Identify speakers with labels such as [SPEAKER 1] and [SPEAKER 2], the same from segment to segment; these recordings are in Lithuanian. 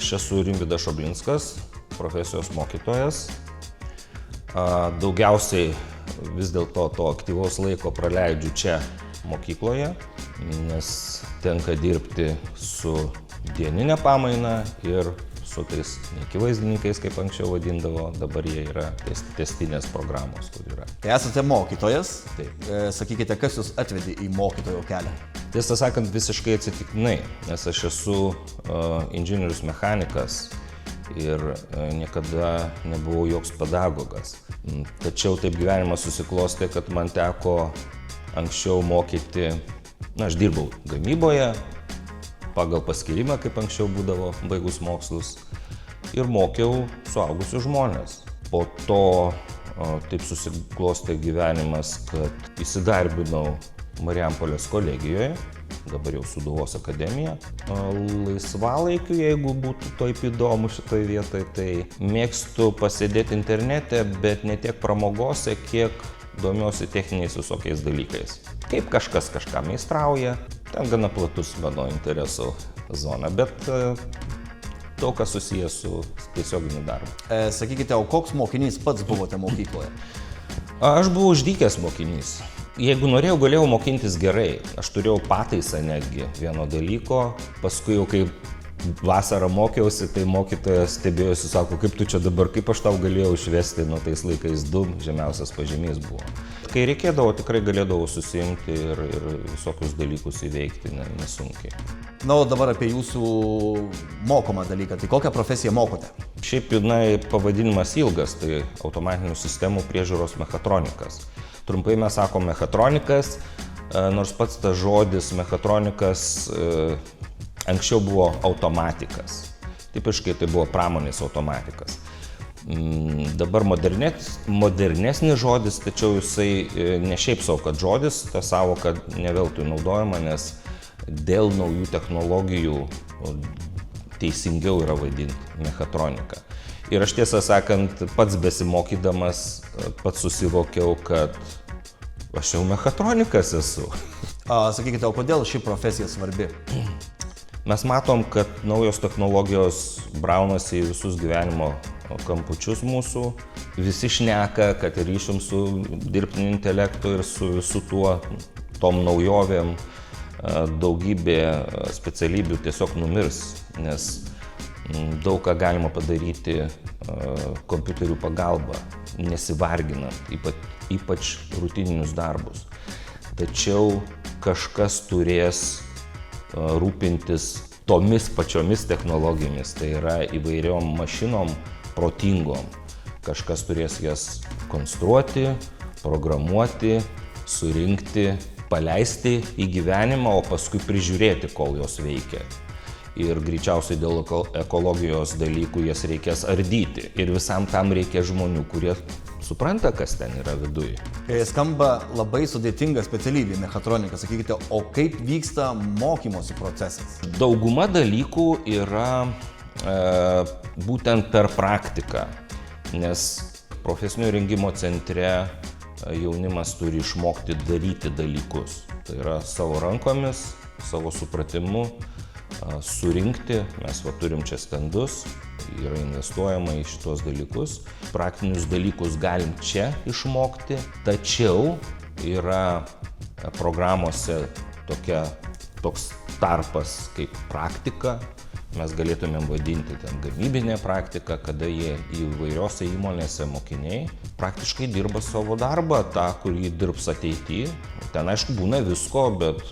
[SPEAKER 1] Aš esu Rimvydas Šoblinskas, profesijos mokytojas. Daugiausiai vis dėlto to aktyvaus laiko praleidžiu čia mokykloje, nes tenka dirbti su dieninė pamaina ir su tais neakivaizdininkais, kaip anksčiau vadindavo, dabar jie yra testinės programos, kur yra.
[SPEAKER 2] Tai esate mokytojas.
[SPEAKER 1] Taip.
[SPEAKER 2] Sakykite, kas jūs atvedė į mokytojo kelią?
[SPEAKER 1] Tiesą sakant, visiškai atsitiktinai, nes aš esu inžinierius mechanikas ir niekada nebuvau joks pedagogas. Tačiau taip gyvenimas susiklostė, kad man teko anksčiau mokyti, aš dirbau gamyboje, pagal paskyrimą, kaip anksčiau būdavo, baigus mokslus, ir mokiau suaugusius žmonės. Po to taip susiklostė gyvenimas, kad įsidarbinau Marijampolės kolegijoje, dabar jau Sūduvos akademija. Laisvalaikiu, jeigu būtų taip įdomu šitoj vietoj, tai mėgstu pasėdėti internete, bet ne tiek pramogose, kiek domiuosi techniniais visokiais dalykais. Kaip kažkas kažką meistrauja, ten gana platus mano interesų zona, bet daug kas susijęs su tiesioginiu darbu.
[SPEAKER 2] Sakykite, o koks mokinys pats buvote mokykloje?
[SPEAKER 1] Aš buvau išdykęs mokinys. Jeigu norėjau, galėjau mokintis gerai. Aš turėjau pataisą netgi vieno dalyko. Paskui jau kai vasarą mokiausi, tai mokytojas stebėjosi, sako, kaip tu čia dabar, kaip aš tau galėjau išvesti, tais laikais 2 žemiausias pažymys buvo. Kai reikėdavo, tikrai galėdavau susiimti ir visokius dalykus įveikti nesunkiai.
[SPEAKER 2] Na, o dabar apie jūsų mokomą dalyką. Tai kokią profesiją mokote?
[SPEAKER 1] Šiaip pavadinimas ilgas, tai automatinių sistemų priežiūros mechatronikas. Trumpai mes sakom mechatronikas, nors pats tas žodis mechatronikas anksčiau buvo automatikas. Tipiškai tai buvo pramonės automatikas. Dabar modernesnis žodis, tačiau jisai ne šiaip savo, kad žodis, ta savoka ne veltui naudojama, nes dėl naujų technologijų teisingiau yra vadinti mechatronika. Ir aš tiesą sakant, pats besimokydamas, pats susivokiau, kad aš jau mechatronikas esu.
[SPEAKER 2] Sakykite, o kodėl ši profesija svarbi?
[SPEAKER 1] Mes matom, kad naujos technologijos braunasi į visus gyvenimo kampučius mūsų. Visi šneka, kad ryšium su dirbtiniu intelektu ir su visu tom naujovėm daugybė specialybių tiesiog numirs, nes daug ką galima padaryti kompiuterių pagalba, nesivarginant, ypač rutininius darbus. Tačiau kažkas turės rūpintis tomis pačiomis technologijomis, tai yra įvairiom mašinom protingom. Kažkas turės jas konstruoti, programuoti, surinkti, paleisti į gyvenimą, o paskui prižiūrėti, kol jos veikia. Ir greičiausiai dėl ekologijos dalykų jas reikės ardyti. Ir visam tam reikia žmonių, kurie supranta, kas ten yra viduje.
[SPEAKER 2] Skamba labai sudėtinga specialybė mechatronika. Sakykite, o kaip vyksta mokymosi procesas?
[SPEAKER 1] Dauguma dalykų yra būtent per praktiką, nes profesinio rengimo centre jaunimas turi išmokti daryti dalykus. Tai yra savo rankomis, savo supratimu, surinkti. Mes turim čia stendus, yra investuojama į šitos dalykus. Praktinius dalykus galim čia išmokti, tačiau yra programuose toks tarpas kaip praktika. Mes galėtumėm vadinti ten gamybinę praktiką, kada jie įvairiose įmonėse mokiniai praktiškai dirba savo darbą, tą, kurį dirbs ateityje. Ten aišku būna visko, bet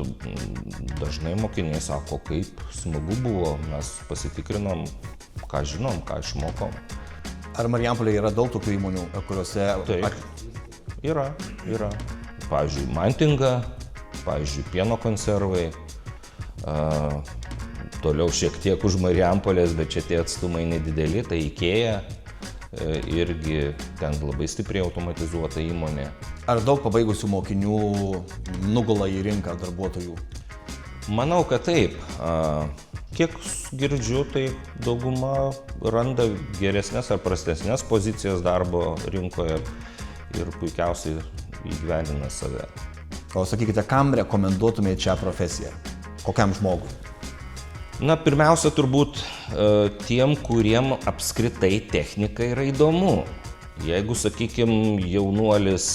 [SPEAKER 1] dažnai mokiniai sako, kaip smagu buvo, mes pasitikrinom, ką žinom, ką išmokom.
[SPEAKER 2] Ar Marijampolėje yra daug tokių įmonių, kuriuose...
[SPEAKER 1] Taip, yra. Pavyzdžiui, Mantinga, pavyzdžiui, pieno konservai. Toliau šiek tiek už Marijampolės, bet čia tie atstumai nedideli, tai IKEA, irgi ten labai stipriai automatizuota įmonė.
[SPEAKER 2] Ar daug pabaigusių mokinių nugula į rinką darbuotojų?
[SPEAKER 1] Manau, kad taip. Kiek girdžiu, tai dauguma randa geresnės ar prastesnės pozicijas darbo rinkoje ir puikiausiai įgyvendina save.
[SPEAKER 2] O sakykite, kam rekomenduotumėte šią profesiją? Kokiam žmogui?
[SPEAKER 1] Na, pirmiausia, turbūt tiem, kuriem apskritai technika yra įdomu. Jeigu, sakykime, jaunuolis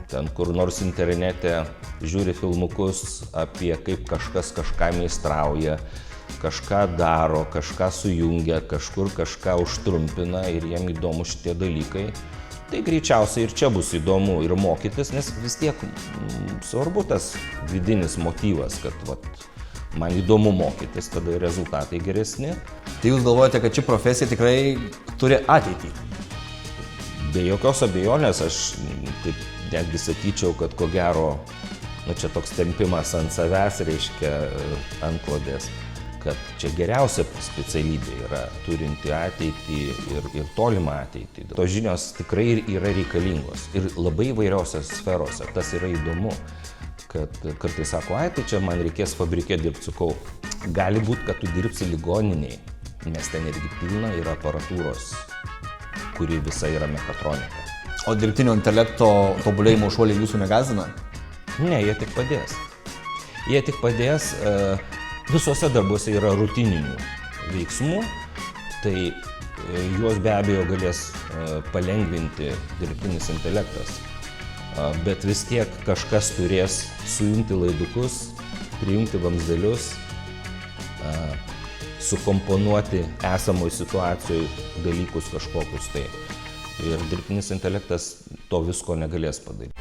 [SPEAKER 1] ten kur nors internete žiūri filmukus apie kaip kažkas kažką meistrauja, kažką daro, kažką sujungia, kažkur kažką užtrumpina ir jiem įdomu šitie dalykai, tai greičiausiai ir čia bus įdomu ir mokytis, nes vis tiek svarbu tas vidinis motyvas, kad man įdomu mokytis, tada ir rezultatai geresni.
[SPEAKER 2] Tai jūs galvojate, kad ši profesija tikrai turi ateitį?
[SPEAKER 1] Be jokios abejonės, aš taip netgi sakyčiau, kad ko gero, čia toks tempimas ant savęs reiškia antklodės, kad čia geriausia specialybė yra turinti ateitį ir tolimą ateitį. Tos žinios tikrai yra reikalingos ir labai įvairiose sferose, tas yra įdomu. Kad kartais sako, tai čia man reikės fabrike dirbti, sakau, gali būti, kad tu dirbsi ligoniniai, nes ten irgi pilna yra aparatūros, kuri visa yra mechatronika.
[SPEAKER 2] O dirbtinio intelekto tobulėjimo šuoliai jūsų negąsdina?
[SPEAKER 1] Ne, jie tik padės. Jie tik padės, visuose darbuose yra rutininių veiksmų, tai juos be abejo galės palengvinti dirbtinis intelektas. Bet vis tiek kažkas turės sujungti laidukus, prijungti vamzdelius, sukomponuoti esamoj situacijoje dalykus kažkokius tai. Ir dirbtinis intelektas to visko negalės padaryti.